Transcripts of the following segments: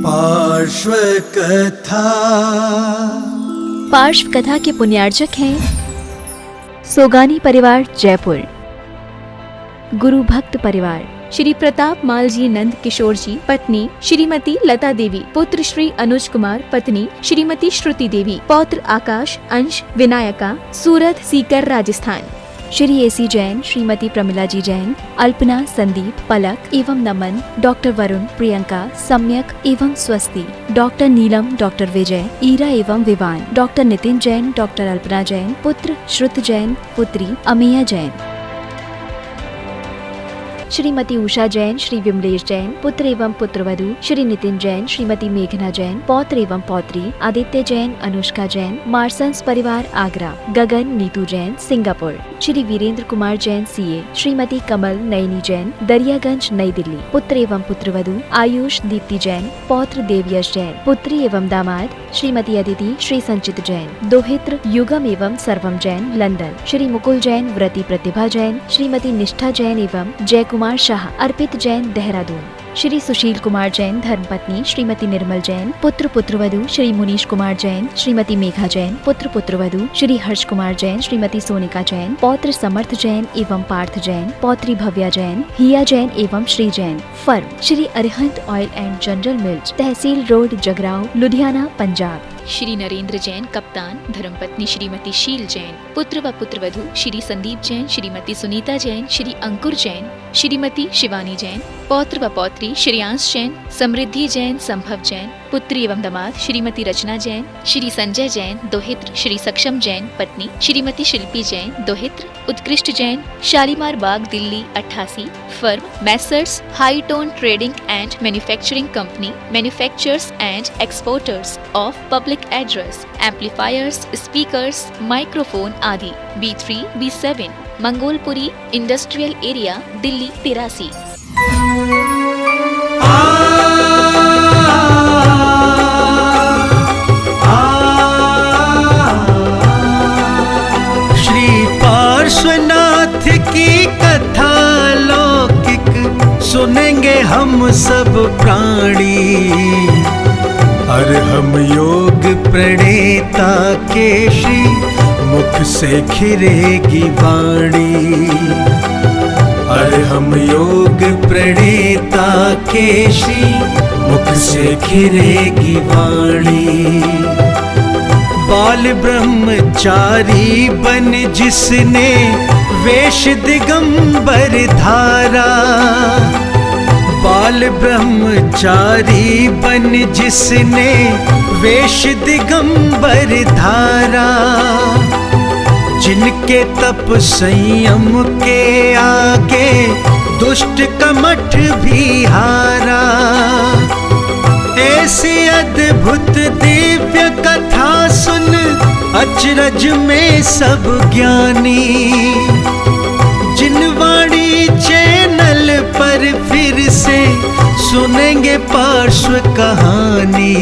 पार्श्व कथा। पार्श्व कथा के पुण्यार्चक हैं सोगानी परिवार जयपुर, गुरु भक्त परिवार, श्री प्रताप माल जी नंद किशोर जी, पत्नी श्रीमती लता देवी, पुत्र श्री अनुज कुमार, पत्नी श्रीमती श्रुति देवी, पौत्र आकाश, अंश, विनायका, सूरत, सीकर, राजस्थान। श्री एसी जैन, श्रीमती प्रमिला जी जैन, अल्पना, संदीप, पलक एवं नमन, डॉक्टर वरुण, प्रियंका, सम्यक एवं स्वस्ति, डॉक्टर नीलम, डॉक्टर विजय, ईरा एवं विवान, डॉक्टर नितिन जैन, डॉक्टर अल्पना जैन, पुत्र श्रुत जैन, पुत्री अमेया जैन, श्रीमती उषा जैन, श्री विमलेश जैन, पुत्र एवं पुत्रवधू श्री नितिन जैन, श्रीमती मेघना जैन, पौत्र एवं पौत्री आदित्य जैन, अनुष्का जैन, मार्सन्स परिवार आगरा, गगन, नीतू जैन, सिंगापुर, श्री वीरेंद्र कुमार जैन सीए, श्रीमती कमल नयनी जैन, दरियागंज, नई दिल्ली, पुत्र एवं पुत्रवधू आयुष, दीप्ति जैन, पौत्र देवयश जैन, पुत्री एवं दामाद श्रीमती अदिति, श्री संचित जैन, दोहित्र युगम एवं सर्वम जैन, लंदन, श्री मुकुल जैन, व्रती प्रतिभा जैन, श्रीमती निष्ठा जैन एवं जय कुमार शाह, अर्पित जैन, देहरादून, श्री सुशील कुमार जैन, धर्मपत्नी श्रीमती निर्मल जैन, पुत्र पुत्रवधू श्री मुनीश कुमार जैन, श्रीमती मेघा जैन, पुत्र पुत्रवधू श्री हर्ष कुमार जैन, श्रीमती सोनिका जैन, पौत्र समर्थ जैन एवं पार्थ जैन, पौत्री भव्या जैन, हिया जैन एवं Shri Jain, firm Shri Arihant oil and general mills, तहसील रोड, जगराव, लुधियाना, पंजाब। श्री नरेंद्र जैन, कप्तान, धर्मपत्नी श्रीमती शील जैन, पुत्र व पुत्रवधू श्री संदीप जैन, श्रीमती सुनीता जैन, श्री अंकुर जैन, श्रीमती शिवानी जैन, पौत्र व पौत्री श्रेयांश जैन, समृद्धि जैन, संभव जैन, पुत्री एवं दामाद श्रीमती रचना जैन, श्री संजय जैन, दोहित्र श्री सक्षम जैन, पत्नी श्रीमती शिल्पी जैन, दोहित्र Utkrisht Jain, Shalimar Bagh, Delhi 88, firm messrs high tone trading and manufacturing company, manufacturers and exporters of public address, amplifiers, speakers, microphone आदि, B3, B7, Mangolpuri industrial area, Delhi 83। Shri Parshvanath की कथा लौकिक सुनेंगे हम सब प्राणी, और हम योग प्रणेता के श्री मुख से खिरेगी वाणी, और हम योग प्रणेता के श्री मुख से खिरेगी वाणी। बाल ब्रह्मचारी बन जिसने वेश दिगंबर धारा, बाल ब्रह्मचारी बन जिसने वेश दिगंबर धारा, जिनके तप संयम के आगे दुष्ट कमठ भी हारा, ऐसी अद्भुत दिव्य कथा सुन अचरज में सब ज्ञानी, जिन वाणी चैनल पर फिर से सुनेंगे पार्श्व कहानी,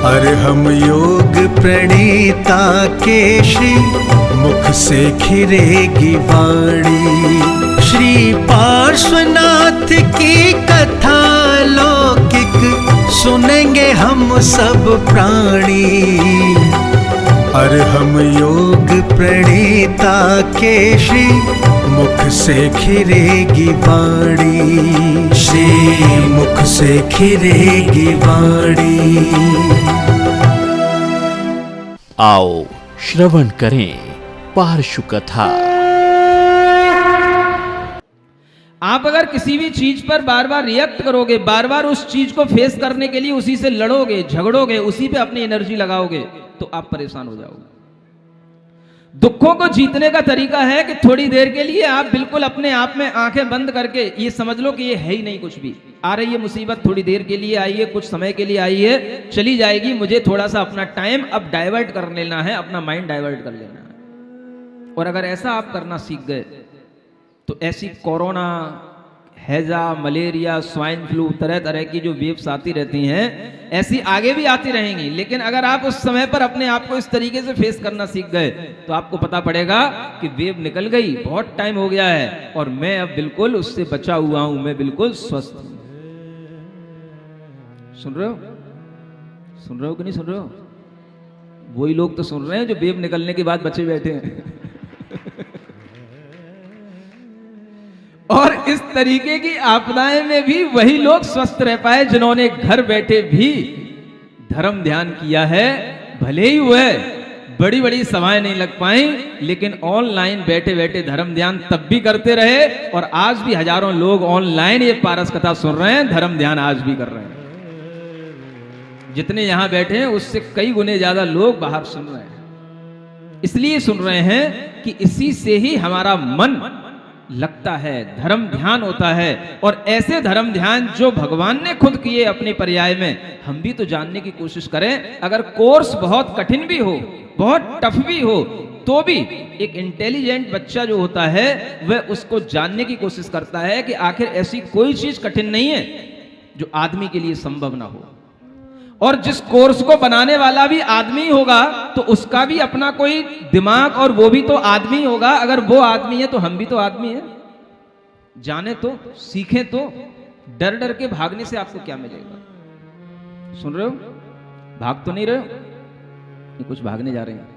और हम योग प्रणेता के श्री मुख से खिरेगी वाणी। श्री पार्श्वनाथ की कथा लौकिक सुनेंगे हम सब प्राणी, और हम योग प्रणेता के श्री मुख से खिरेगी वाणी, श्री मुख से खिरेगी वाणी। आओ श्रवण करें पार्श्व कथा। आप अगर किसी भी चीज पर बार बार रिएक्ट करोगे, बार बार उस चीज को फेस करने के लिए उसी से लड़ोगे, झगड़ोगे, उसी पे अपनी एनर्जी लगाओगे, तो आप परेशान हो जाओगे। दुखों को जीतने का तरीका है कि थोड़ी देर के लिए आप बिल्कुल अपने आप में आंखें बंद करके ये समझ लो कि ये है ही नहीं कुछ भी। आ रही है मुसीबत, थोड़ी देर के लिए आई है, कुछ समय के लिए आई है, चली जाएगी। मुझे थोड़ा सा अपना टाइम अब डाइवर्ट कर लेना है, अपना माइंड डाइवर्ट कर लेना है। और अगर ऐसा आप करना सीख गए तो ऐसी कोरोना, हैजा, मलेरिया, स्वाइन फ्लू, तरह तरह की जो वेव्स आती रहती हैं, ऐसी आगे भी आती रहेंगी। लेकिन अगर आप उस समय पर अपने आप को इस तरीके से फेस करना सीख गए तो आपको पता पड़ेगा कि वेव निकल गई, बहुत टाइम हो गया है और मैं अब बिल्कुल उससे बचा हुआ हूं, मैं बिल्कुल स्वस्थ हूं। सुन रहे हो? सुन रहे हो कि नहीं सुन रहे हो? वही लोग तो सुन रहे हैं जो बेब निकलने के बाद बचे बैठे हैं। और इस तरीके की आपदाएं में भी वही लोग स्वस्थ रह पाए जिन्होंने घर बैठे भी धर्म ध्यान किया है। भले ही वह बड़ी बड़ी सभाएं नहीं लग पाई, लेकिन ऑनलाइन बैठे बैठे धर्म ध्यान तब भी करते रहे। और आज भी हजारों लोग ऑनलाइन ये पारस कथा सुन रहे हैं, धर्म ध्यान आज भी कर रहे हैं। जितने यहां बैठे हैं उससे कई गुने ज्यादा लोग बाहर सुन रहे हैं। इसलिए सुन रहे हैं कि इसी से ही हमारा मन लगता है, धर्म ध्यान होता है। और ऐसे धर्म ध्यान जो भगवान ने खुद किए अपने पर्याय में, हम भी तो जानने की कोशिश करें। अगर कोर्स बहुत कठिन भी हो, बहुत टफ भी हो, तो भी एक इंटेलिजेंट बच्चा जो होता है वह उसको जानने की कोशिश करता है कि आखिर ऐसी कोई चीज कठिन नहीं है जो आदमी के लिए संभव ना हो। और जिस कोर्स को बनाने वाला भी आदमी होगा तो उसका भी अपना कोई दिमाग, और वो भी तो आदमी होगा। अगर वो आदमी है तो हम भी तो आदमी हैं। जाने तो, सीखें तो। डर डर के भागने से आपको क्या मिलेगा? सुन रहे हो? भाग तो नहीं रहे हो? ये कुछ भागने जा रहे हैं।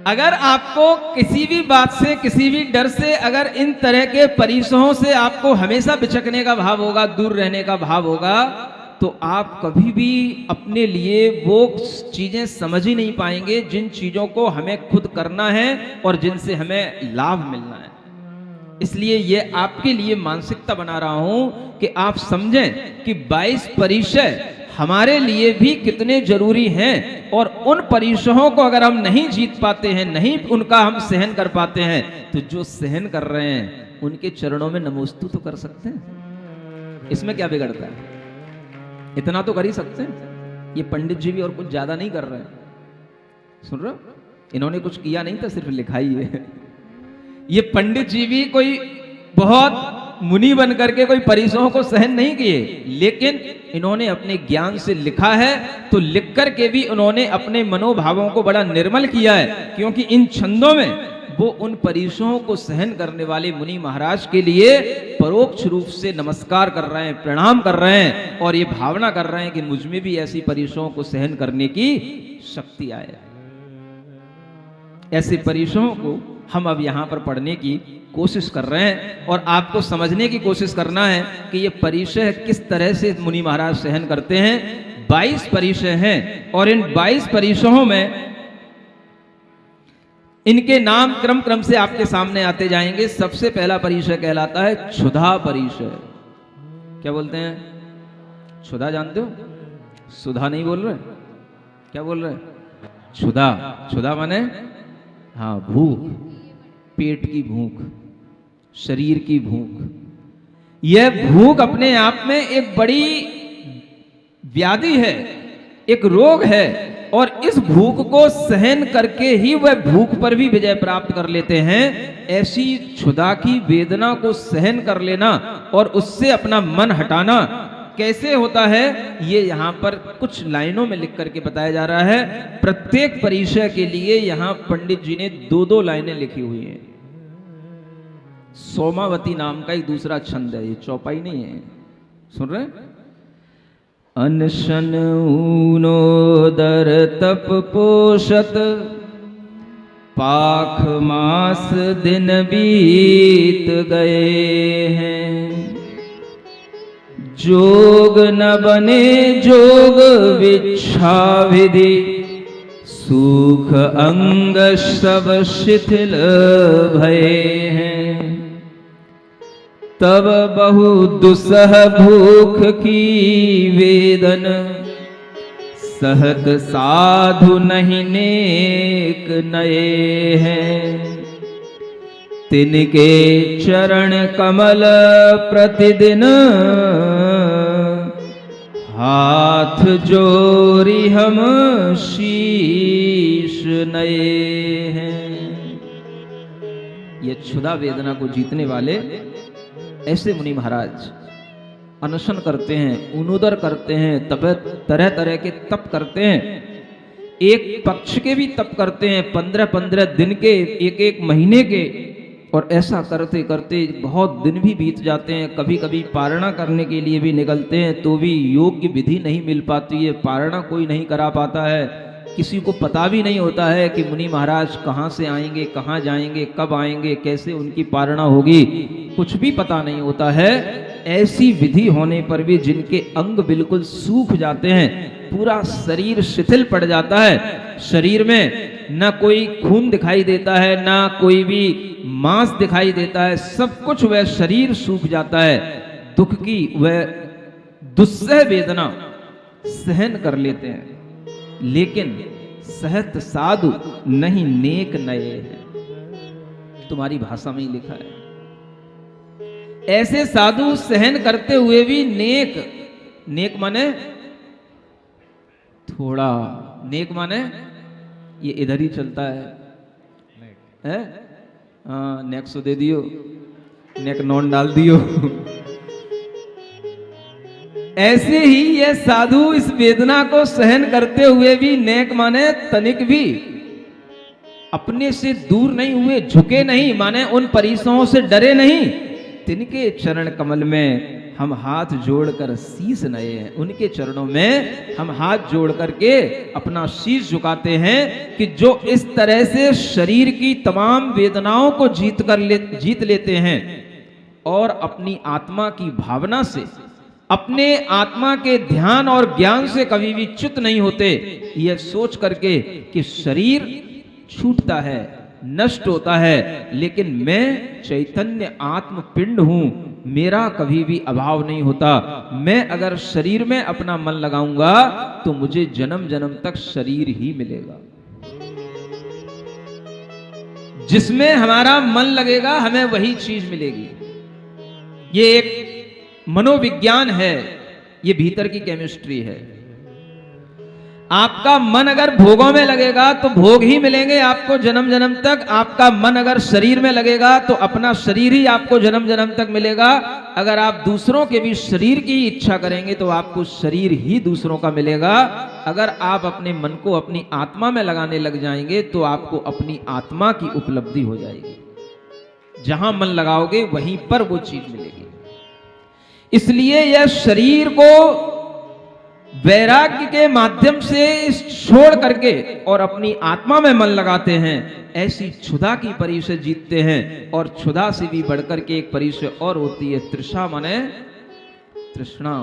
अगर आपको किसी भी बात से, किसी भी डर से, अगर इन तरह के परिसरों से आपको हमेशा बिचकने का भाव होगा, दूर रहने का भाव होगा, तो आप कभी भी अपने लिए वो चीजें समझ ही नहीं पाएंगे जिन चीजों को हमें खुद करना है और जिनसे हमें लाभ मिलना है। इसलिए ये आपके लिए मानसिकता बना रहा हूं कि आप समझें कि 22 परिचय हमारे लिए भी कितने जरूरी हैं। और उन परिचयों को अगर हम नहीं जीत पाते हैं, नहीं उनका हम सहन कर पाते हैं, तो जो सहन कर रहे हैं उनके चरणों में नमोस्तु तो कर सकते हैं। इसमें क्या बिगड़ता है? इतना तो कर ही सकते हैं। ये पंडित जी भी और कुछ ज्यादा नहीं कर रहे हैं। सुन रहे हो? इन्होंने कुछ किया नहीं था, सिर्फ लिखा ही है। ये पंडित जी भी कोई बहुत मुनि बन करके कोई परिसरों को सहन नहीं किए, लेकिन इन्होंने अपने ज्ञान से लिखा है। तो लिख करके भी उन्होंने अपने मनोभावों को बड़ा निर्मल किया है, क्योंकि इन छंदों में वो उन परिसरों को सहन करने वाले मुनि महाराज के लिए परोक्ष रूप से नमस्कार कर रहे हैं, प्रणाम कर रहे हैं, और ये भावना कर रहे हैं कि मुझ में भी ऐसी परिसरों को सहन करने की शक्ति आए। ऐसे परिसरों को हम अब यहां पर पढ़ने की कोशिश कर रहे हैं, और आपको समझने की कोशिश करना है कि ये परिसर किस तरह से मुनि महाराज सहन करते हैं। 22 परिसर हैं, और इन 22 परिसरों में इनके नाम क्रम क्रम से आपके सामने आते जाएंगे। सबसे पहला परिसर कहलाता है क्षुधा परिसर। क्या बोलते हैं? क्षुधा जानते हो? सुधा नहीं बोल रहे? क्या बोल रहे? क्षुधा। क्षुधा माने हाँ, भूख, पेट की भूख, शरीर की भूख। यह भूख अपने आप में एक बड़ी व्याधि है, एक रोग है, और इस भूख को सहन करके ही वह भूख पर भी विजय प्राप्त कर लेते हैं। ऐसी क्षुधा की वेदना को सहन कर लेना और उससे अपना मन हटाना कैसे होता है, ये यहाँ पर कुछ लाइनों में लिख करके बताया जा रहा है। प्रत्येक परिचय के लिए यहाँ पंडित जी ने 2-2 लाइनें लिखी हुई हैं। सोमावती नाम का एक दूसरा छंद है, ये चौपाई नहीं है। सुन रहे हैं? अनशन ऊनोदर तप पोषत, पाख मास दिन बीत गए हैं। जोग न बने जोग विच्छा विधि, सुख अंग सब शिथिल भये हैं। तब बहु दुसह भूख की वेदन, सहत साधु नहीं नेक नए हैं। तिनके चरण कमल प्रतिदिन, हाथ जोरी हम शीश नए हैं। ये क्षुधा वेदना को जीतने वाले ऐसे मुनि महाराज अनशन करते हैं, उनुदर करते हैं, तब तरह तरह के तप करते हैं। एक पक्ष के भी तप करते हैं, 15-15 दिन के, एक महीने के, और ऐसा करते करते बहुत दिन भी बीत जाते हैं। कभी कभी पारणा करने के लिए भी निकलते हैं तो भी योग्य विधि नहीं मिल पाती है, पारणा कोई नहीं करा पाता है। किसी को पता भी नहीं होता है कि मुनि महाराज कहाँ से आएंगे, कहाँ जाएंगे, कब आएंगे, कैसे उनकी पारणा होगी, कुछ भी पता नहीं होता है। ऐसी विधि होने पर भी जिनके अंग बिल्कुल सूख जाते हैं, पूरा शरीर शिथिल पड़ जाता है, शरीर में न कोई खून दिखाई देता है, ना कोई भी मांस दिखाई देता है, सब कुछ वह शरीर सूख जाता है, दुख की वह दुस्सह वेदना सहन कर लेते हैं। लेकिन सहत साधु नहीं नेक नए हैं, तुम्हारी भाषा में ही लिखा है। ऐसे साधु सहन करते हुए भी नेक, नेक माने थोड़ा, नेक माने ये इधर ही चलता है? हाँ, नेक्सो दे दियो, नेक नॉन डाल दियो। ऐसे ही ये साधु इस वेदना को सहन करते हुए भी नेक माने तनिक भी अपने से दूर नहीं हुए, झुके नहीं, माने उन परिसरों से डरे नहीं। तिनके चरण कमल में हम हाथ जोड़कर शीश नए हैं, उनके चरणों में हम हाथ जोड़ करके अपना शीश झुकाते हैं कि जो इस तरह से शरीर की तमाम वेदनाओं को जीत लेते हैं और अपनी आत्मा की भावना से, अपने आत्मा के ध्यान और ज्ञान से कभी भी च्युत नहीं होते, यह सोच करके कि शरीर छूटता है, नष्ट होता है, लेकिन मैं चैतन्य आत्म पिंड हूं, मेरा कभी भी अभाव नहीं होता। मैं अगर शरीर में अपना मन लगाऊंगा तो मुझे जन्म जन्म तक शरीर ही मिलेगा। जिसमें हमारा मन लगेगा हमें वही चीज मिलेगी। ये एक मनोविज्ञान है, ये भीतर की केमिस्ट्री है। आपका मन अगर भोगों में लगेगा तो भोग ही मिलेंगे आपको जन्म जन्म तक। आपका मन अगर शरीर में लगेगा तो अपना शरीर ही आपको जन्म जन्म तक मिलेगा। अगर आप दूसरों के भी शरीर की इच्छा करेंगे तो आपको शरीर ही दूसरों का मिलेगा। अगर आप अपने मन को अपनी आत्मा में लगाने लग जाएंगे तो आपको अपनी आत्मा की उपलब्धि हो जाएगी। जहां मन लगाओगे वहीं पर वो चीज मिलेगी। इसलिए यह शरीर को वैराग्य के माध्यम से छोड़ करके और अपनी आत्मा में मन लगाते हैं, ऐसी क्षुधा की परिचय जीतते हैं। और क्षुधा से भी बढ़कर के एक परिचय और होती है, तृषा माने तृष्णा,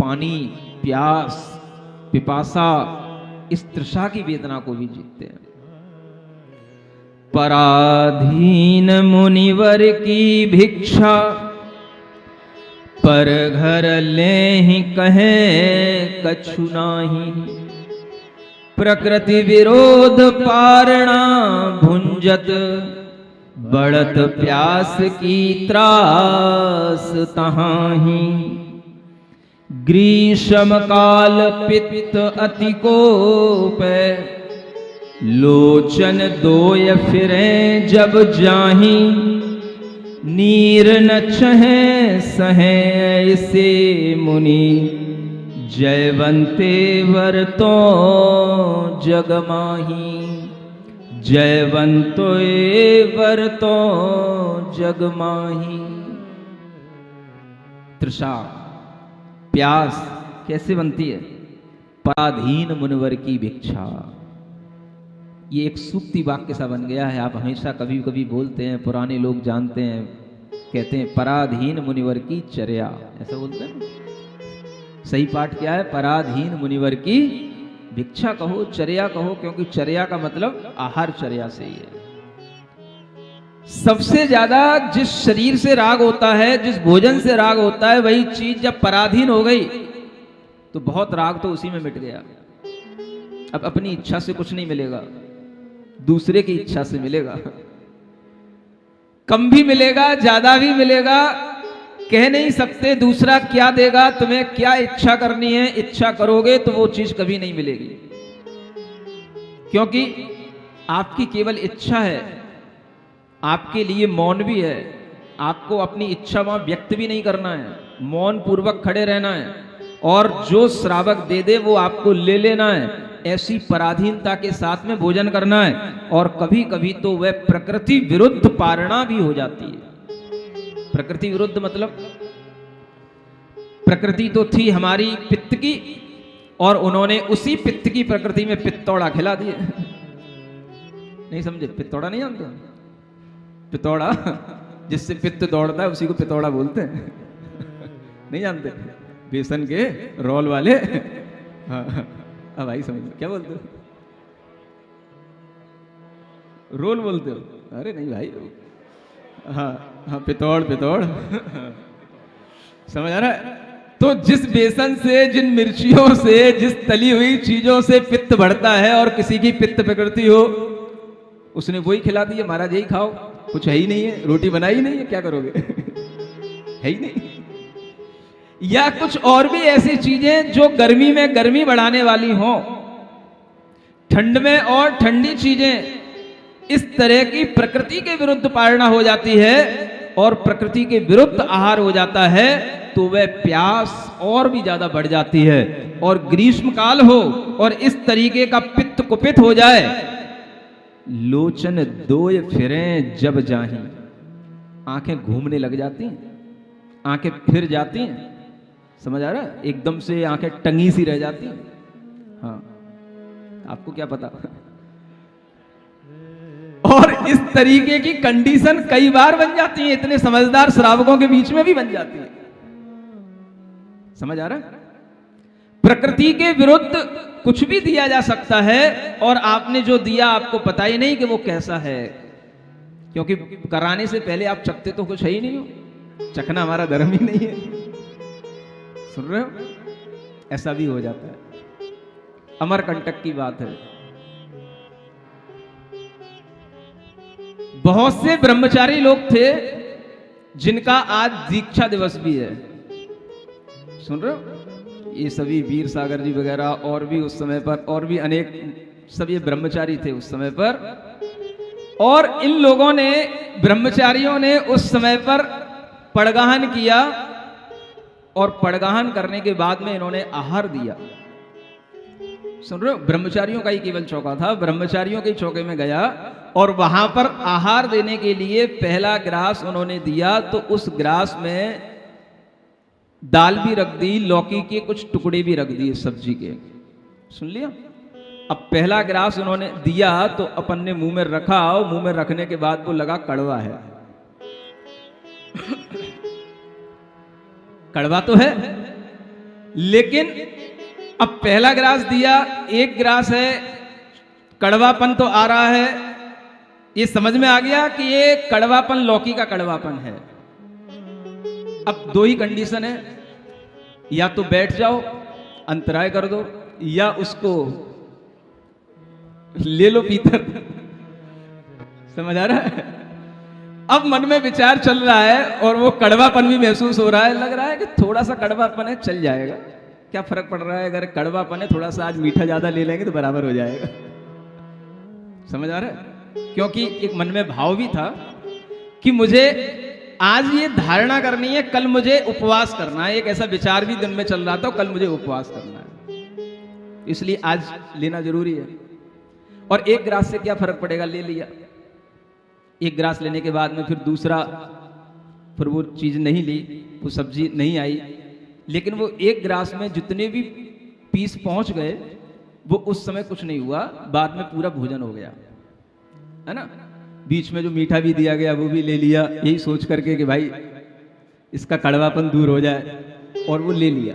पानी, प्यास, पिपासा, इस तृषा की वेदना को भी जीतते हैं। पराधीन मुनिवर की भिक्षा, पर घर ले ही कहें कछु नाही। प्रकृति विरोध पारणा भुंजत, बढ़त प्यास की त्रास तहाही। ग्रीष्म काल पित्त अति कोप, लोचन दोय फिरें जब जाही। नीर न छहे सहे ऐसे मुनि, जयवंते वरतो जगमाही। जयवंतो वरतो जगमाही। तृषा, प्यास कैसे बनती है? पराधीन मुनिवर की भिक्षा। ये एक सूक्ति वाक्य सा बन गया है, आप हमेशा कभी कभी बोलते हैं, पुराने लोग जानते हैं, कहते हैं पराधीन मुनिवर की चर्या, ऐसा बोलते हैं। सही पाठ क्या है? पराधीन मुनिवर की भिक्षा कहो, चर्या कहो, क्योंकि चर्या का मतलब आहार चर्या से ही है। सबसे ज्यादा जिस शरीर से राग होता है, जिस भोजन से राग होता है, वही चीज जब पराधीन हो गई तो बहुत राग तो उसी में मिट गया। अब अपनी इच्छा से कुछ नहीं मिलेगा, दूसरे की इच्छा से मिलेगा। कम भी मिलेगा, ज्यादा भी मिलेगा, कह नहीं सकते दूसरा क्या देगा, तुम्हें क्या इच्छा करनी है, इच्छा करोगे तो वो चीज कभी नहीं मिलेगी, क्योंकि आपकी केवल इच्छा है। आपके लिए मौन भी है, आपको अपनी इच्छा वहां व्यक्त भी नहीं करना है, मौन पूर्वक खड़े रहना है, और जो श्रावक दे दे वो आपको ले लेना है। ऐसी पराधीनता के साथ में भोजन करना है। और कभी कभी तो वह प्रकृति विरुद्ध पारणा भी हो जाती है। प्रकृति विरुद्ध मतलब प्रकृति तो थी हमारी पित्त की, और उन्होंने उसी पित्त की प्रकृति में पित्तौड़ा खिला दिए। नहीं समझे? पित्तौड़ा नहीं जानते? पित्तौड़ा जिससे पित्त दौड़ता है उसी को पित्तौड़ा बोलते हैं। नहीं जानते? बेसन के रोल वाले। हाँ हाँ भाई समझ क्या बोलते हो? रोल बोलते हो? अरे नहीं भाई, हाँ हाँ पितौड़ पितौड़। समझ आ रहा है? तो जिस बेसन से, जिन मिर्चियों से, जिस तली हुई चीजों से पित्त बढ़ता है और किसी की पित्त प्रकृति हो, उसने वही खिला दिया, महाराज यही खाओ। कुछ है ही नहीं है, रोटी बनाई ही नहीं है, क्या करोगे? है ही नहीं। या कुछ और भी ऐसी चीजें जो गर्मी में गर्मी बढ़ाने वाली हो, ठंड में और ठंडी चीजें इस तरह की प्रकृति के विरुद्ध पारणा हो जाती है और प्रकृति के विरुद्ध आहार हो जाता है, तो वह प्यास और भी ज्यादा बढ़ जाती है। और ग्रीष्म काल हो और इस तरीके का पित्त कुपित हो जाए, लोचन दोय फिरें जब जाही, आंखें घूमने लग जाती हैं, आंखें फिर जाती हैं। समझ आ रहा है? एकदम से आंखें टंगी सी रह जाती हैं। हाँ, आपको क्या पता। और इस तरीके की कंडीशन कई बार बन जाती है, इतने समझदार श्रावकों के बीच में भी बन जाती है। समझ आ रहा है? प्रकृति के विरुद्ध कुछ भी दिया जा सकता है, और आपने जो दिया आपको पता ही नहीं कि वो कैसा है, क्योंकि कराने से पहले आप चखते तो कुछ है ही नहीं हो। चखना हमारा धर्म ही नहीं है। सुन रहे हो? ऐसा भी हो जाता है। अमरकंटक की बात है। बहुत से ब्रह्मचारी लोग थे जिनका आज दीक्षा दिवस भी है। सुन रहे हो? ये सभी वीर सागर जी वगैरह और भी उस समय पर, और भी अनेक, सब ये ब्रह्मचारी थे उस समय पर। और इन लोगों ने, ब्रह्मचारियों ने उस समय पर पड़गाहन किया, और पड़गाहन करने के बाद में इन्होंने आहार दिया। सुन रहे हो? ब्रह्मचारियों का ही केवल चौका था, ब्रह्मचारियों के चौके में गया और वहां पर आहार देने के लिए पहला ग्रास उन्होंने दिया, तो उस ग्रास में दाल भी रख दी, लौकी के कुछ टुकड़े भी रख दिए, सब्जी के। सुन लिया? अब पहला ग्रास उन्होंने दिया तो अपन ने मुंह में रखा, और मुंह में रखने के बाद वो लगा कड़वा है। कड़वा तो है, लेकिन अब पहला ग्रास दिया, एक ग्रास है, कड़वापन तो आ रहा है। ये समझ में आ गया कि ये कड़वापन लौकी का कड़वापन है। अब दो ही कंडीशन है, या तो बैठ जाओ, अंतराय कर दो, या उसको ले लो भीतर। समझ आ रहा है? अब मन में विचार चल रहा है और वो कड़वापन भी महसूस हो रहा है, लग रहा है कि थोड़ा सा कड़वापन है, चल जाएगा, क्या फर्क पड़ रहा है, अगर कड़वापन है थोड़ा सा आज मीठा ज्यादा ले लेंगे तो बराबर हो जाएगा। समझ आ रहा है? क्योंकि एक मन में भाव भी था कि मुझे आज ये धारणा करनी है, कल मुझे उपवास करना है। एक ऐसा विचार भी दिन में चल रहा था, कल मुझे उपवास करना है, इसलिए आज लेना जरूरी है। और एक ग्रास से क्या फर्क पड़ेगा, ले लिया। एक ग्रास लेने के बाद में फिर दूसरा, फिर वो चीज नहीं ली, वो सब्जी नहीं आई, लेकिन वो एक ग्रास में जितने भी पीस पहुंच गए वो उस समय कुछ नहीं हुआ, बाद में पूरा भोजन हो गया, है ना। बीच में जो मीठा भी दिया गया वो भी ले लिया, यही सोच करके कि भाई इसका कड़वापन दूर हो जाए, और वो ले लिया।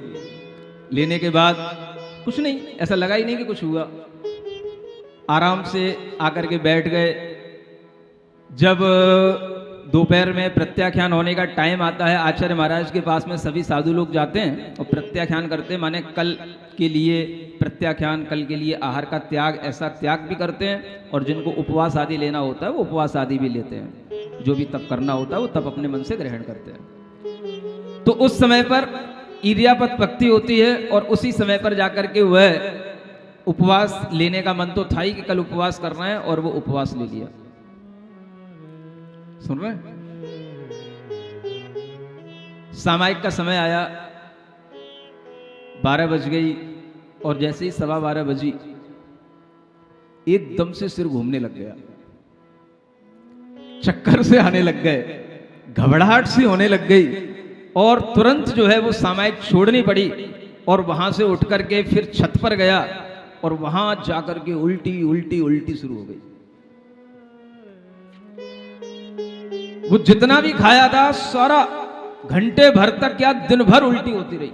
लेने के बाद कुछ नहीं, ऐसा लगा ही नहीं कि कुछ हुआ। आराम से आकर के बैठ गए। जब दोपहर में प्रत्याख्यान होने का टाइम आता है, आचार्य महाराज के पास में सभी साधु लोग जाते हैं और प्रत्याख्यान करते हैं, माने कल के लिए प्रत्याख्यान, कल के लिए आहार का त्याग, ऐसा त्याग भी करते हैं। और जिनको उपवास आदि लेना होता है वो उपवास आदि भी लेते हैं, जो भी तप करना होता है वो तप अपने मन से ग्रहण करते हैं। तो उस समय पर इर्यापत भक्ति होती है, और उसी समय पर जाकर के वह उपवास लेने का मन तो था ही कि कल उपवास करना है, और वो उपवास ले लिया। सुन रहे? सामायिक का समय आया, 12 बज गई, और जैसे ही 12:15 बजी एकदम से सिर घूमने लग गया, चक्कर से आने लग गए, घबराहट सी होने लग गई और तुरंत जो है वो सामायिक छोड़नी पड़ी और वहां से उठ करके फिर छत पर गया और वहां जाकर के उल्टी उल्टी उल्टी शुरू हो गई। वो जितना भी खाया था सारा घंटे भर तक क्या दिन भर उल्टी होती रही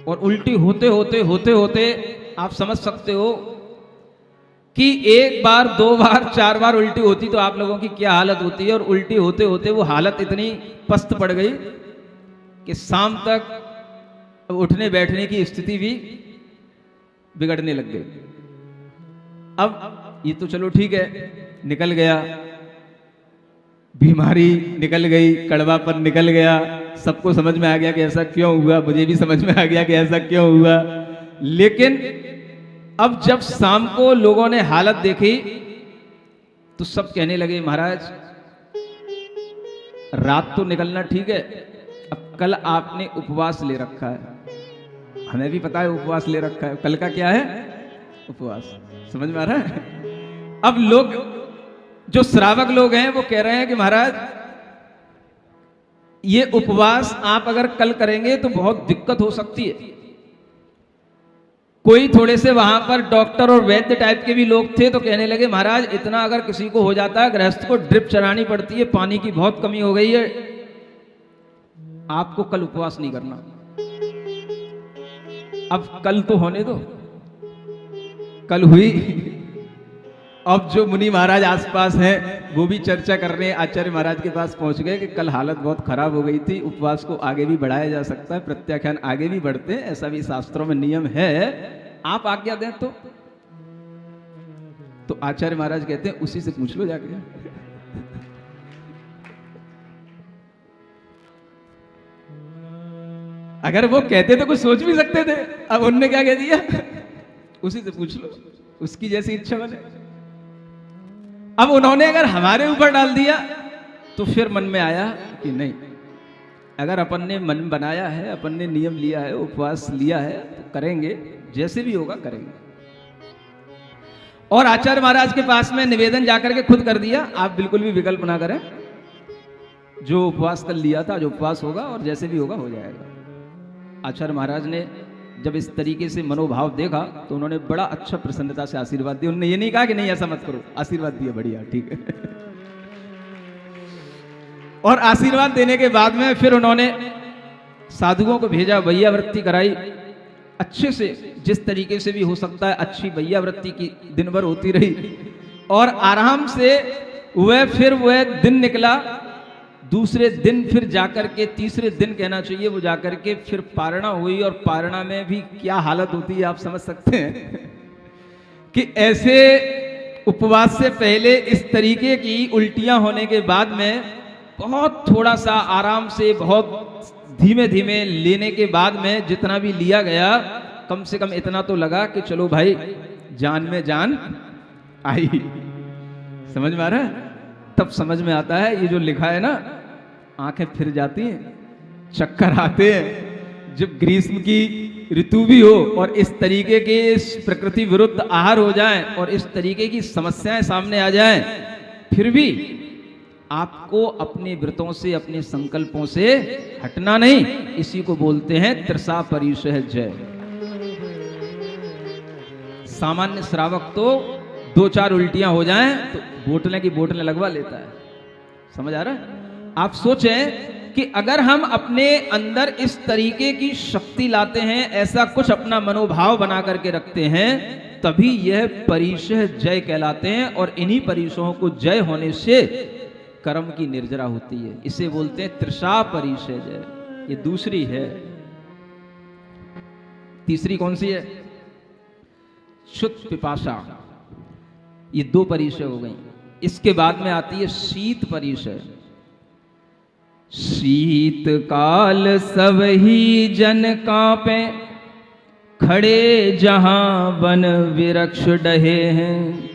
और उल्टी होते होते होते होते आप समझ सकते हो कि एक बार, दो बार, चार बार उल्टी होती तो आप लोगों की क्या हालत होती है। और उल्टी होते होते वो हालत इतनी पस्त पड़ गई कि शाम तक उठने बैठने की स्थिति भी बिगड़ने लग गई। अब ये तो चलो ठीक है, निकल गया, बीमारी निकल गई, कड़वापन निकल गया, सबको समझ में आ गया कि ऐसा क्यों हुआ, मुझे भी समझ में आ गया कि ऐसा क्यों हुआ। लेकिन अब जब शाम को लोगों ने हालत देखी तो सब कहने लगे महाराज रात तो निकलना ठीक है, अब कल आपने उपवास ले रखा है। हमें भी पता है उपवास ले रखा है, कल का क्या है उपवास, समझ में आ रहा है। अब लोग जो श्रावक लोग हैं वो कह रहे हैं कि महाराज ये उपवास आप अगर कल करेंगे तो बहुत दिक्कत हो सकती है। कोई थोड़े से वहां पर डॉक्टर और वैद्य टाइप के भी लोग थे तो कहने लगे महाराज इतना अगर किसी को हो जाता है, गृहस्थ को ड्रिप चलानी पड़ती है, पानी की बहुत कमी हो गई है, आपको कल उपवास नहीं करना। अब कल तो होने दो, कल हुई। अब जो मुनि महाराज आसपास हैं वो भी चर्चा कर रहे हैं, आचार्य महाराज के पास पहुंच गए कि कल हालत बहुत खराब हो गई थी, उपवास को आगे भी बढ़ाया जा सकता है, प्रत्याख्यान आगे भी बढ़ते हैं, ऐसा भी शास्त्रों में नियम है, आप आज्ञा दें तो आचार्य महाराज कहते हैं उसी से पूछ लो जाके। अगर वो कहते तो कुछ सोच भी सकते थे, अब उनने क्या कह दिया उसी से पूछ लो, उसकी जैसी इच्छा बने। अब उन्होंने अगर हमारे ऊपर डाल दिया तो फिर मन में आया कि नहीं, अगर अपन ने मन बनाया है, अपन ने नियम लिया है, उपवास लिया है तो करेंगे, जैसे भी होगा करेंगे। और आचार्य महाराज के पास में निवेदन जाकर के खुद कर दिया, आप बिल्कुल भी विकल्प ना करें, जो उपवास कल लिया था, जो उपवास होगा और जैसे भी होगा हो जाएगा। आचार्य महाराज ने जब इस तरीके से मनोभाव देखा तो उन्होंने बड़ा अच्छा प्रसन्नता से आशीर्वाद दिया। उन्होंने ये नहीं कहा कि नहीं ऐसा मत करो, आशीर्वाद दिया, बढ़िया ठीक है। और आशीर्वाद देने के बाद में फिर उन्होंने साधुओं को भेजा, वैयावृत्ति कराई अच्छे से, जिस तरीके से भी हो सकता है अच्छी वैयावृत्ति की दिन भर होती रही और आराम से वह दिन निकला। दूसरे दिन फिर जाकर के, तीसरे दिन कहना चाहिए, वो जाकर के फिर पारणा हुई और पारणा में भी क्या हालत होती है आप समझ सकते हैं कि ऐसे उपवास से पहले इस तरीके की उल्टियां होने के बाद में बहुत थोड़ा सा आराम से, बहुत धीमे धीमे लेने के बाद में जितना भी लिया गया, कम से कम इतना तो लगा कि चलो भाई जान में जान आई। समझ में आ रहा है? तब समझ में आता है ये जो लिखा है ना, आंखें फिर जाती हैं, चक्कर आते हैं। जब ग्रीष्म की ऋतु भी हो और इस तरीके के प्रकृति विरुद्ध आहार हो जाए और इस तरीके की समस्याएं सामने आ जाएं, फिर भी आपको अपने व्रतों से, अपने संकल्पों से हटना नहीं। इसी को बोलते हैं तृषा परिशह जय। सामान्य श्रावक तो 2-4 उल्टियां हो जाएं तो बोतलें की बोतलें लगवा लेता है। समझ आ रहा है? आप सोचें कि अगर हम अपने अंदर इस तरीके की शक्ति लाते हैं, ऐसा कुछ अपना मनोभाव बना करके रखते हैं, तभी यह परिशह जय कहलाते हैं। और इन्हीं परिशहों को जय होने से कर्म की निर्जरा होती है। इसे बोलते हैं तृषा परिशह जय। ये दूसरी है। तीसरी कौन सी है? क्षुत पिपाशा। ये 2 परिशह हो गई। इसके बाद में आती है शीत परिशह। शीत काल सब ही जन कांपे, खड़े जहां वन वृक्ष डहे हैं,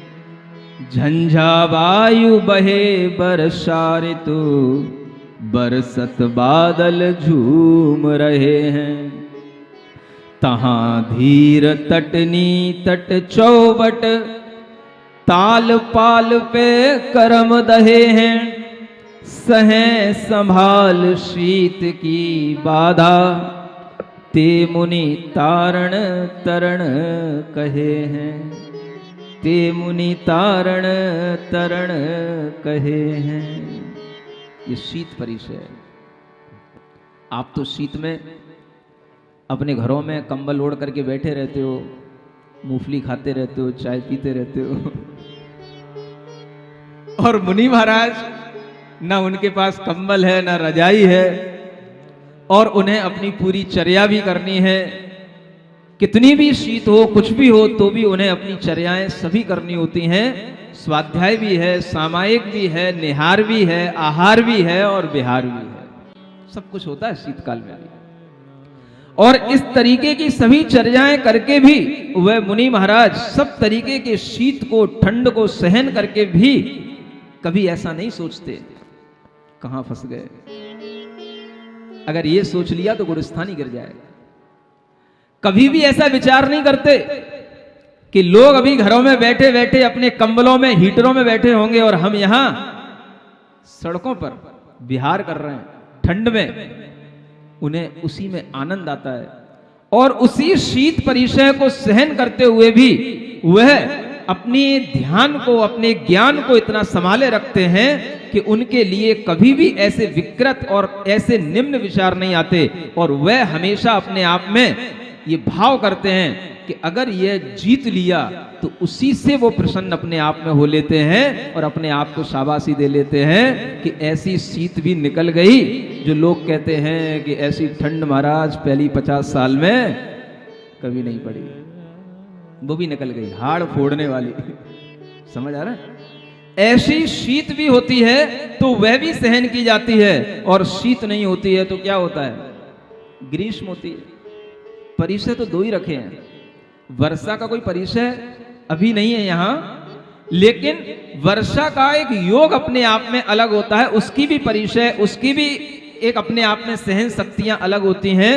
झंझा वायु बहे बरसा ऋतु, बरसत बादल झूम रहे हैं। तहां धीर तटनी तट चौबट, ताल पाल पे करम दहे हैं, सहें संभाल शीत की बाधा, ते मुनि तारण तरण कहे हैं, ते मुनि तारण तरण कहे हैं। ये शीत परिचय है। आप तो शीत में अपने घरों में कंबल ओढ़ करके बैठे रहते हो, मूंगफली खाते रहते हो, चाय पीते रहते हो। और मुनि महाराज ना उनके पास कंबल है ना रजाई है, और उन्हें अपनी पूरी चर्या भी करनी है। कितनी भी शीत हो, कुछ भी हो, तो भी उन्हें अपनी चर्याएं सभी करनी होती हैं। स्वाध्याय भी है, सामायिक भी है, निहार भी है, आहार भी है और विहार भी है। सब कुछ होता है शीतकाल में भी। और इस तरीके की सभी चर्याएं करके भी वह मुनि महाराज सब तरीके के शीत को, ठंड को सहन करके भी कभी ऐसा नहीं सोचते कहां फंस गए। अगर ये सोच लिया तो गुरुस्थान ही गिर जाएगा। कभी भी ऐसा विचार नहीं करते कि लोग अभी घरों में बैठे बैठे अपने कंबलों में, हीटरों में बैठे होंगे और हम यहां सड़कों पर विहार कर रहे हैं ठंड में। उन्हें उसी में आनंद आता है और उसी शीत परिचय को सहन करते हुए भी वह अपने ध्यान को, अपने ज्ञान को इतना संभाले रखते हैं कि उनके लिए कभी भी ऐसे विकृत और ऐसे निम्न विचार नहीं आते। और वह हमेशा अपने आप में ये भाव करते हैं कि अगर यह जीत लिया तो उसी से वो प्रसन्न अपने आप में हो लेते हैं और अपने आप को शाबाशी दे लेते हैं कि ऐसी शीत भी निकल गई। जो लोग कहते हैं कि ऐसी ठंड महाराज पहली 50 साल में कभी नहीं पड़ी, वो भी निकल गई, हाड़ फोड़ने वाली। समझ आ रहा है? ऐसी शीत भी होती है तो वह भी सहन की जाती है, और शीत नहीं होती है तो क्या होता है? ग्रीष्म होती है। परिचय तो दो ही रखे हैं, वर्षा का कोई परिचय अभी नहीं है यहां, लेकिन वर्षा का एक योग अपने आप में अलग होता है। उसकी भी परिचय, उसकी भी एक अपने आप में सहन शक्तियां अलग होती हैं।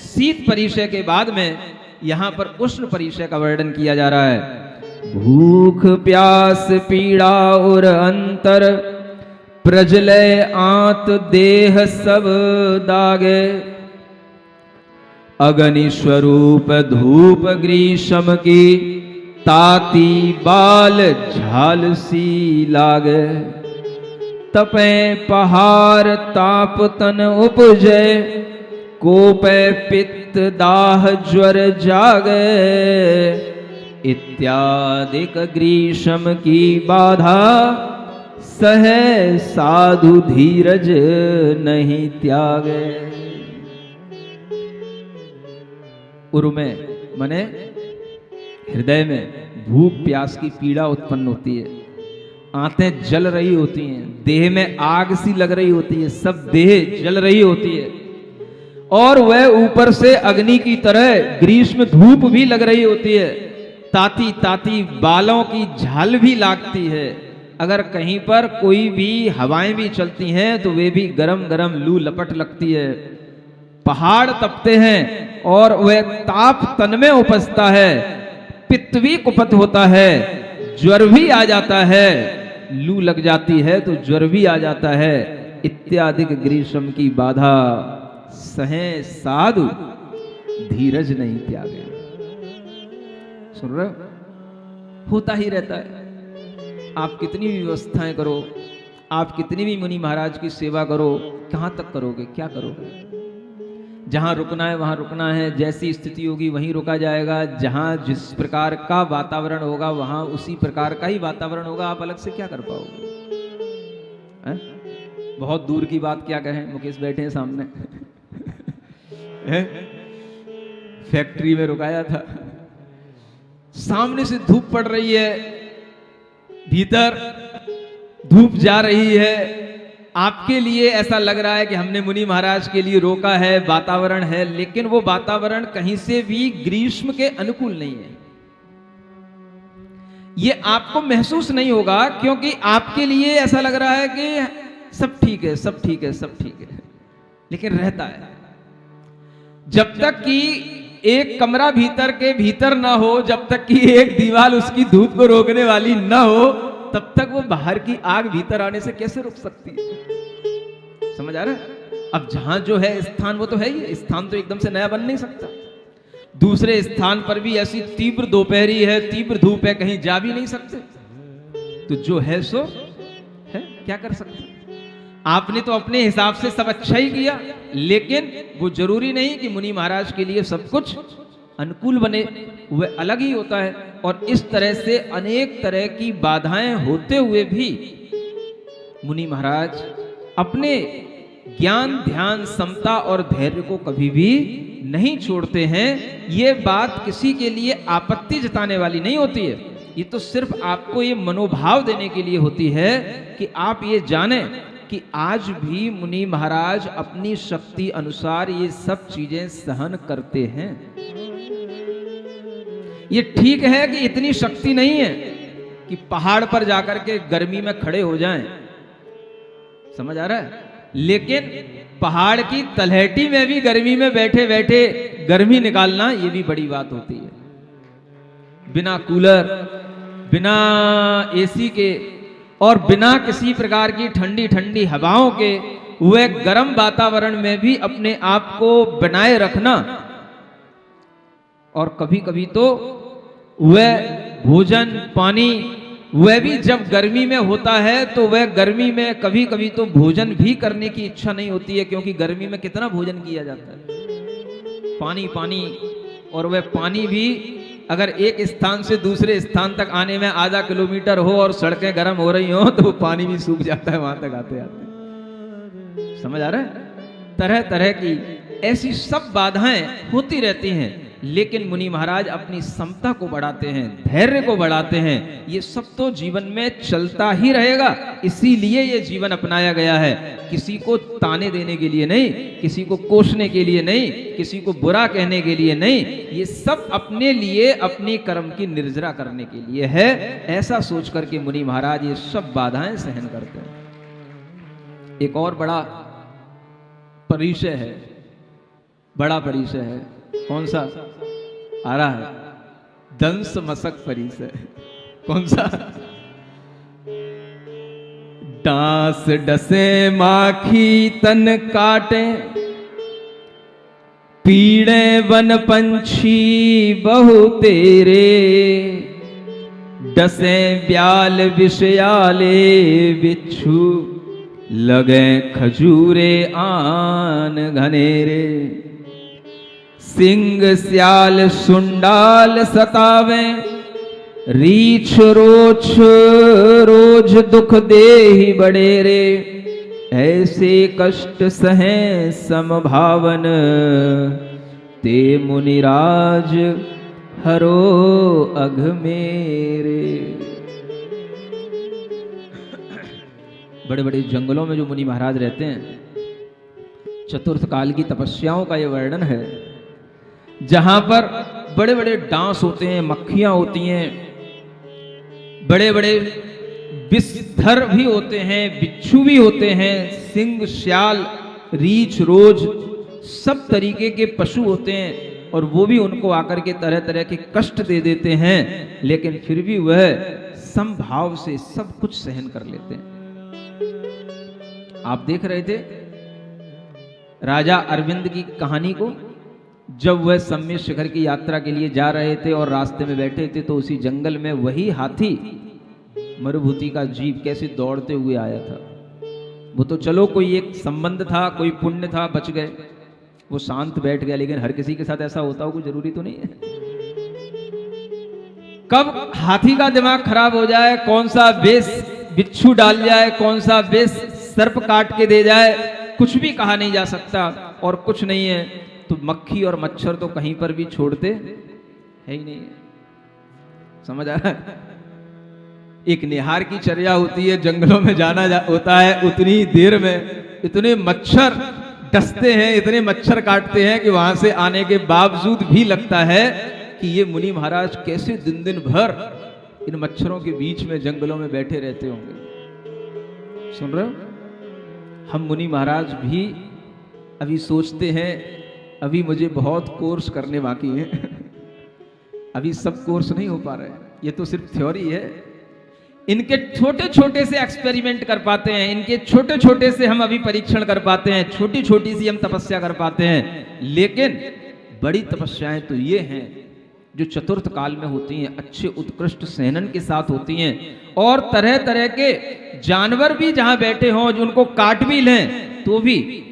शीत परिचय के बाद में यहां पर उष्ण परिचय का वर्णन किया जा रहा है। भूख प्यास पीड़ा और अंतर, प्रजलय आंत देह सब दागे, अग्नि स्वरूप धूप ग्रीष्म की, ताती बाल झाल सी लागे, तपे पहाड़ ताप तन उपजे, कोपे पित्त दाह ज्वर जागे, इत्यादिक ग्रीष्म की बाधा, सहे साधु धीरज नहीं त्यागे। उर में मने हृदय में भूख प्यास की पीड़ा उत्पन्न होती है, आंतें जल रही होती हैं, देह में आग सी लग रही होती है, सब देह जल रही होती है, और वह ऊपर से अग्नि की तरह ग्रीष्म धूप भी लग रही होती है, ताती ताती बालों की झाल भी लागती है। अगर कहीं पर कोई भी हवाएं भी चलती हैं तो वे भी गरम गरम लू लपट लगती है। पहाड़ तपते हैं और वह ताप तन में उपजता है, पित्त भी कुपित होता है, ज्वर भी आ जाता है, लू लग जाती है तो ज्वर भी आ जाता है। इत्यादि ग्रीष्म की बाधा, सहे साधु धीरज नहीं त्यागे। सुन रहे हो? होता ही रहता है। आप कितनी भी व्यवस्थाएं करो, आप कितनी भी मुनि महाराज की सेवा करो, कहां तक करोगे, क्या करोगे? जहां रुकना है वहां रुकना है, जैसी स्थिति होगी वहीं रुका जाएगा, जहां जिस प्रकार का वातावरण होगा वहां उसी प्रकार का ही वातावरण होगा। आप अलग से क्या कर पाओगे? बहुत दूर की बात क्या कहें, मुकेश बैठे हैं सामने फैक्ट्री में रुकाया था, सामने से धूप पड़ रही है, भीतर धूप जा रही है, आपके लिए ऐसा लग रहा है कि हमने मुनि महाराज के लिए रोका है, वातावरण है, लेकिन वो वातावरण कहीं से भी ग्रीष्म के अनुकूल नहीं है। ये आपको महसूस नहीं होगा क्योंकि आपके लिए ऐसा लग रहा है कि सब ठीक है, सब ठीक है, सब ठीक है, लेकिन रहता है। जब तक कि एक कमरा भीतर के भीतर ना हो, जब तक कि एक दीवार उसकी धूप को रोकने वाली ना हो, तब तक वो बाहर की आग भीतर आने से कैसे रुक सकती है? समझ आ रहा है? अब जहां जो है स्थान वो तो है ही, स्थान तो एकदम से नया बन नहीं सकता। दूसरे स्थान पर भी ऐसी तीव्र दोपहरी है, तीव्र धूप है, कहीं जा भी नहीं सकते। तो जो है सो है, क्या कर सकते? आपने तो अपने हिसाब से सब अच्छा ही किया, लेकिन वो जरूरी नहीं कि मुनि महाराज के लिए सब कुछ अनुकूल बने, वह अलग ही होता है। और इस तरह से अनेक तरह की बाधाएं होते हुए भी मुनि महाराज अपने ज्ञान, ध्यान, समता और धैर्य को कभी भी नहीं छोड़ते हैं। ये बात किसी के लिए आपत्ति जताने वाली नहीं होती है, ये तो सिर्फ आपको ये मनोभाव देने के लिए होती है कि आप ये जानें कि आज भी मुनि महाराज अपनी शक्ति अनुसार ये सब चीजें सहन करते हैं। ये ठीक है कि इतनी शक्ति नहीं है कि पहाड़ पर जाकर के गर्मी में खड़े हो जाएं, समझ आ रहा है? लेकिन पहाड़ की तलहटी में भी गर्मी में बैठे बैठे गर्मी निकालना ये भी बड़ी बात होती है। बिना कूलर, बिना एसी के और बिना किसी प्रकार की ठंडी ठंडी हवाओं के वह गर्म वातावरण में भी अपने आप को बनाए रखना। और कभी कभी तो वह भोजन, पानी, वह भी जब गर्मी में होता है तो वह गर्मी में कभी कभी तो भोजन भी करने की इच्छा नहीं होती है, क्योंकि गर्मी में कितना भोजन किया जाता है, पानी पानी। और वह पानी भी अगर एक स्थान से दूसरे स्थान तक आने में आधा किलोमीटर हो और सड़कें गर्म हो रही हो तो वो पानी भी सूख जाता है वहां तक आते आते। समझ आ रहा है? तरह तरह की ऐसी सब बाधाएं होती रहती हैं, लेकिन मुनि महाराज अपनी समता को बढ़ाते हैं, धैर्य को बढ़ाते हैं। ये सब तो जीवन में चलता ही रहेगा, इसीलिए ये जीवन अपनाया गया है। किसी को ताने देने के लिए नहीं, किसी को कोसने के लिए नहीं, किसी को बुरा कहने के लिए नहीं, ये सब अपने लिए, अपने कर्म की निर्जरा करने के लिए है। ऐसा सोच करके मुनि महाराज ये सब बाधाएं सहन करते हैं। एक और बड़ा परिचय है, बड़ा परिचय है। कौन सा आ रहा है? दंस मसक परिचय। कौन सा? डांस डसे माखी तन काटे, पीड़े वन पंछी बहु तेरे, डसे ब्याल विषयाले बिच्छू, लगे खजूरे आन घनेरे, सिंह सियाल सुंडाल सतावे, रीछ रोछ रोज दुख दे ही बड़ेरे, ऐसे कष्ट सहें समभावन, ते मुनिराज हरो अघ मेरे। बड़े बड़े जंगलों में जो मुनि महाराज रहते हैं, चतुर्थ काल की तपस्याओं का यह वर्णन है, जहां पर बड़े बड़े डांस होते हैं, मक्खियां होती हैं, बड़े बड़े विषधर भी होते हैं, बिच्छू भी होते हैं, सिंह, श्याल, रीछ, रोज, सब तरीके के पशु होते हैं, और वो भी उनको आकर के तरह तरह के कष्ट दे देते हैं, लेकिन फिर भी वह समभाव से सब कुछ सहन कर लेते हैं। आप देख रहे थे राजा अरविंद की कहानी को, जब वह सम्य शिखर की यात्रा के लिए जा रहे थे और रास्ते में बैठे थे, तो उसी जंगल में वही हाथी, मरुभूति का जीव, कैसे दौड़ते हुए आया था। वो तो चलो कोई एक संबंध था, कोई पुण्य था, बच गए, वो शांत बैठ गया, लेकिन हर किसी के साथ ऐसा होता हो कोई जरूरी तो नहीं है। कब हाथी का दिमाग खराब हो जाए, कौन सा विष बिच्छू डाल जाए, कौन सा विष सर्प काट के दे जाए, कुछ भी कहा नहीं जा सकता। और कुछ नहीं है तो मक्खी और मच्छर तो कहीं पर भी छोड़ते है ही नहीं। समझ आ रहा है? एक निहार की चर्या होती है, जंगलों में जाना होता है, उतनी देर में इतने मच्छर डसते हैं, इतने मच्छर काटते हैं कि वहां से आने के बावजूद भी लगता है कि ये मुनि महाराज कैसे दिन दिन भर इन मच्छरों के बीच में जंगलों में बैठे रहते होंगे। सुन रहे हो? हम मुनि महाराज भी अभी सोचते हैं अभी मुझे बहुत कोर्स करने बाकी है। अभी सब कोर्स नहीं हो पा रहे हैं, ये तो सिर्फ थ्योरी है। इनके छोटे छोटे से एक्सपेरिमेंट कर पाते हैं, इनके छोटे छोटे से हम अभी परीक्षण कर पाते हैं, छोटी छोटी सी हम तपस्या कर पाते हैं। लेकिन बड़ी तपस्याएं तो ये हैं जो चतुर्थ काल में होती हैं, अच्छे उत्कृष्ट सेनन के साथ होती हैं। और तरह तरह के जानवर भी जहां बैठे हों, जो उनको काट भी लें तो भी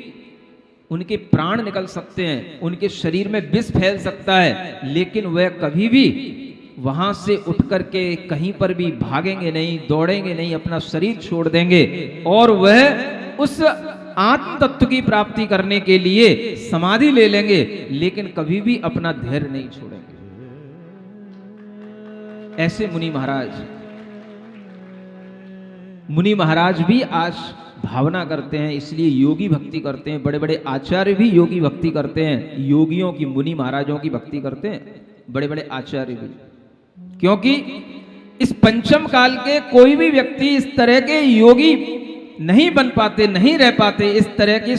उनके प्राण निकल सकते हैं, उनके शरीर में विष फैल सकता है, लेकिन वह कभी भी वहां से उठ करके कहीं पर भी भागेंगे नहीं, दौड़ेंगे नहीं, अपना शरीर छोड़ देंगे और वह उस आत्म तत्व की प्राप्ति करने के लिए समाधि ले लेंगे, लेकिन कभी भी अपना धैर्य नहीं छोड़ेंगे। ऐसे मुनि महाराज भी आज भावना करते हैं, इसलिए योगी भक्ति करते हैं। बड़े बड़े आचार्य भी योगी भक्ति करते हैं, योगियों की, मुनि महाराजों की भक्ति करते हैं बड़े बड़े आचार्य भी। क्योंकि इस पंचम काल के कोई भी व्यक्ति इस तरह के योगी नहीं बन पाते, नहीं रह पाते, इस तरह के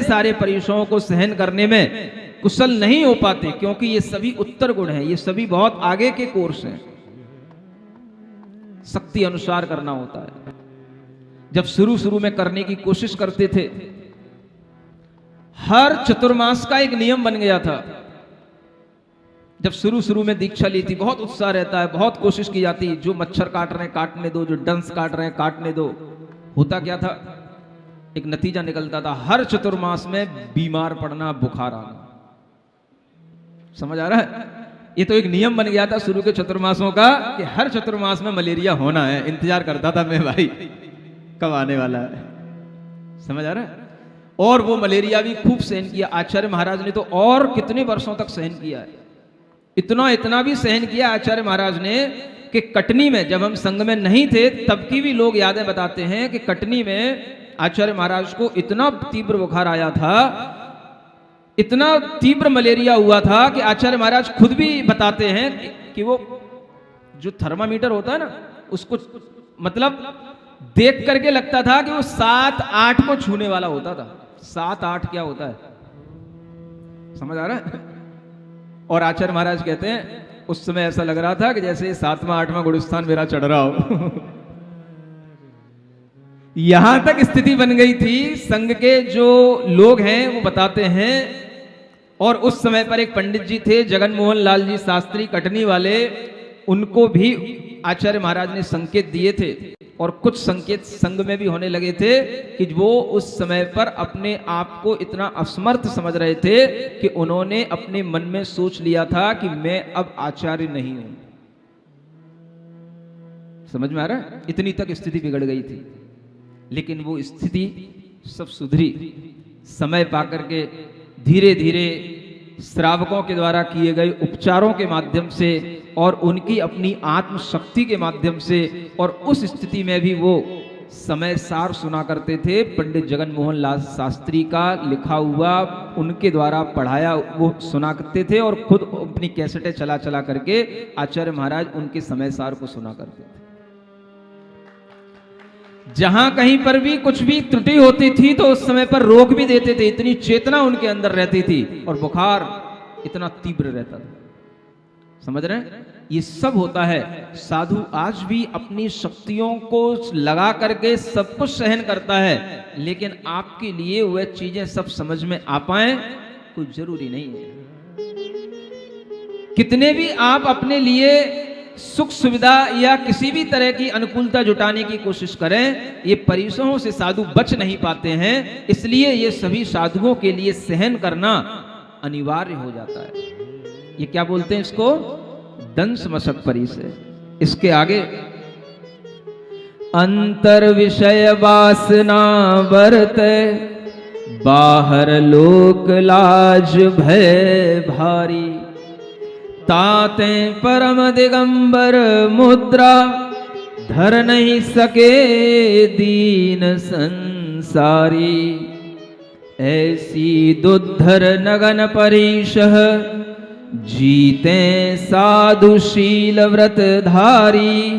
सारे परीक्षाओं को सहन करने में कुशल नहीं हो पाते, क्योंकि ये सभी उत्तर गुण हैं, ये सभी बहुत आगे के कोर्स हैं, शक्ति अनुसार करना होता है। जब शुरू में करने की कोशिश करते थे, हर चतुर्मास का एक नियम बन गया था। जब शुरू में दीक्षा ली थी, बहुत उत्साह रहता है, बहुत कोशिश की जाती, जो मच्छर काट रहे हैं काटने दो, जो डंस काट रहे हैं काटने दो। होता क्या था, एक नतीजा निकलता था, हर चतुर्मास में बीमार पड़ना, बुखार आना। समझ आ रहा है? ये तो एक नियम बन गया था शुरू के चतुर्मासों का कि हर चतुर्मास में मलेरिया होना है। इंतजार करता था मैं, भाई कब आने वाला है। समझ आ रहा है? और वो मलेरिया भी खूब सहन किया आचार्य महाराज ने, तो और कितने वर्षों तक सहन किया है। इतना भी सहन किया आचार्य महाराज ने कि कटनी में, जब हम संघ में नहीं थे तब की भी लोग यादें बताते हैं कि कटनी में आचार्य महाराज को इतना तीव्र बुखार आया था, इतना तीव्र मलेरिया हुआ था कि आचार्य महाराज खुद भी बताते हैं कि वो जो थर्मामीटर होता है ना, उसको मतलब देख करके लगता था कि वो 7-8 को छूने वाला होता था। 7-8 क्या होता है, समझ आ रहा है? और आचार्य महाराज कहते हैं उस समय ऐसा लग रहा था कि जैसे 7वां-8वां गुरुस्थान मेरा चढ़ रहा हो। यहां तक स्थिति बन गई थी। संघ के जो लोग हैं वो बताते हैं, और उस समय पर एक पंडित जी थे जगन मोहन लाल जी शास्त्री कटनी वाले, उनको भी आचार्य महाराज ने संकेत दिए थे, और कुछ संकेत संघ में भी होने लगे थे कि वो उस समय पर अपने आप को इतना असमर्थ समझ रहे थे कि उन्होंने अपने मन में सोच लिया था कि मैं अब आचार्य नहीं हूं। समझ में आ रहा है? इतनी तक स्थिति बिगड़ गई थी, लेकिन वो स्थिति सब सुधरी। समय पाकर के धीरे धीरे श्रावकों के द्वारा किए गए उपचारों के माध्यम से और उनकी अपनी आत्मशक्ति के माध्यम से, और उस स्थिति में भी वो समय सार सुना करते थे। पंडित जगन मोहन लाल शास्त्री का लिखा हुआ, उनके द्वारा पढ़ाया वो सुना करते थे, और खुद अपनी कैसेटें चला करके आचार्य महाराज उनके समय सार को सुना करते थे। जहां कहीं पर भी कुछ भी त्रुटि होती थी तो उस समय पर रोक भी देते थे, इतनी चेतना उनके अंदर रहती थी, और बुखार इतना तीव्र रहता था। समझ रहे हैं? ये सब होता है। साधु आज भी अपनी शक्तियों को लगा करके सब कुछ सहन करता है, लेकिन आपके लिए वह चीजें सब समझ में आ पाए कोई जरूरी नहीं है। कितने भी आप अपने लिए सुख सुविधा या किसी भी तरह की अनुकूलता जुटाने की कोशिश करें, ये परिसरों से साधु बच नहीं पाते हैं। इसलिए ये सभी साधुओं के लिए सहन करना अनिवार्य हो जाता है। ये क्या बोलते हैं इसको? दंश मशक परिसर। इसके आगे अंतर विषय वासना बरते, बाहर लोक लाज भय भारी, ताते परम दिगंबर मुद्रा, धर नहीं सके दीन संसारी, ऐसी दुद्धर नगन परिशह, जीते साधुशील व्रत धारी,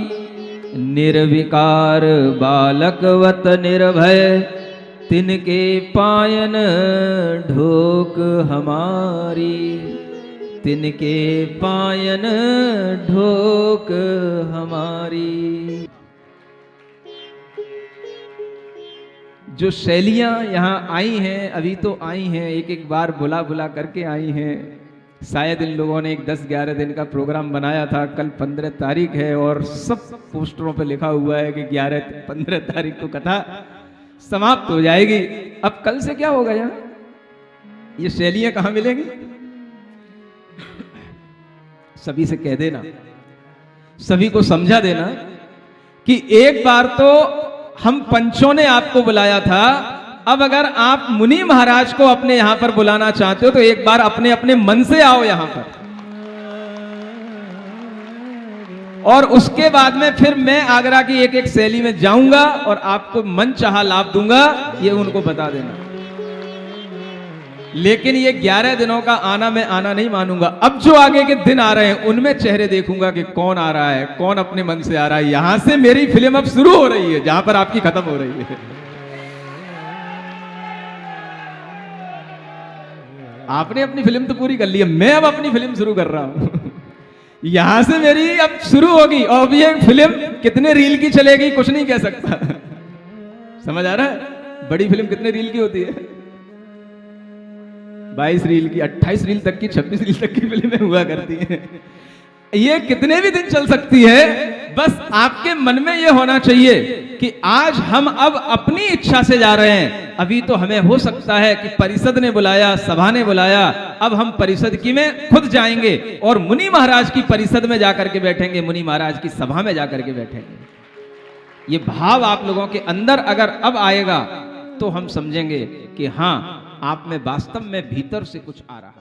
निर्विकार बालकवत निर्भय, तिनके पायन ढोक हमारी, तिनके पायन ढोक हमारी। जो शैलियां यहाँ आई हैं, अभी तो आई हैं, एक एक बार बुला बुला करके आई हैं। शायद इन लोगों ने एक 10-11 दिन का प्रोग्राम बनाया था। कल 15 तारीख है और सब पोस्टरों पे लिखा हुआ है कि 15 तारीख को कथा समाप्त हो जाएगी। अब कल से क्या होगा यहाँ? ये शैलियां कहाँ मिलेंगी? सभी से कह देना, सभी को समझा देना कि एक बार तो हम पंचों ने आपको बुलाया था, अब अगर आप मुनि महाराज को अपने यहां पर बुलाना चाहते हो तो एक बार अपने अपने मन से आओ यहां पर, और उसके बाद में फिर मैं आगरा की एक एक शैली में जाऊंगा और आपको मन चाहा लाभ दूंगा, ये उनको बता देना। लेकिन ये 11 दिनों का आना मैं आना नहीं मानूंगा। अब जो आगे के दिन आ रहे हैं उनमें चेहरे देखूंगा कि कौन आ रहा है, कौन अपने मन से आ रहा है। यहां से मेरी फिल्म अब शुरू हो रही है, जहां पर आपकी खत्म हो रही है। आपने अपनी फिल्म तो पूरी कर ली है, मैं अब अपनी फिल्म शुरू कर रहा हूं। यहां से मेरी अब शुरू होगी, और अब ये फिल्म कितने रील की चलेगी कुछ नहीं कह सकता। समझ आ रहा है? बड़ी फिल्म कितने रील की होती है? 22 रील की, 28 रील तक की, 26 रील तक की फिल्में हुआ करती हैं। ये कितने भी दिन चल सकती है। बस आपके मन में ये होना चाहिए कि आज हम अब अपनी इच्छा से जा रहे हैं। अभी तो हमें हो सकता है कि परिषद ने बुलाया, सभा ने बुलाया, अब हम परिषद की में खुद जाएंगे और मुनि महाराज की परिषद में जाकर के बैठेंगे, मुनि महाराज की सभा में जाकर के बैठेंगे। ये भाव आप लोगों के अंदर अगर अब आएगा तो हम समझेंगे कि हाँ, आप में वास्तव में भीतर से कुछ आ रहा है।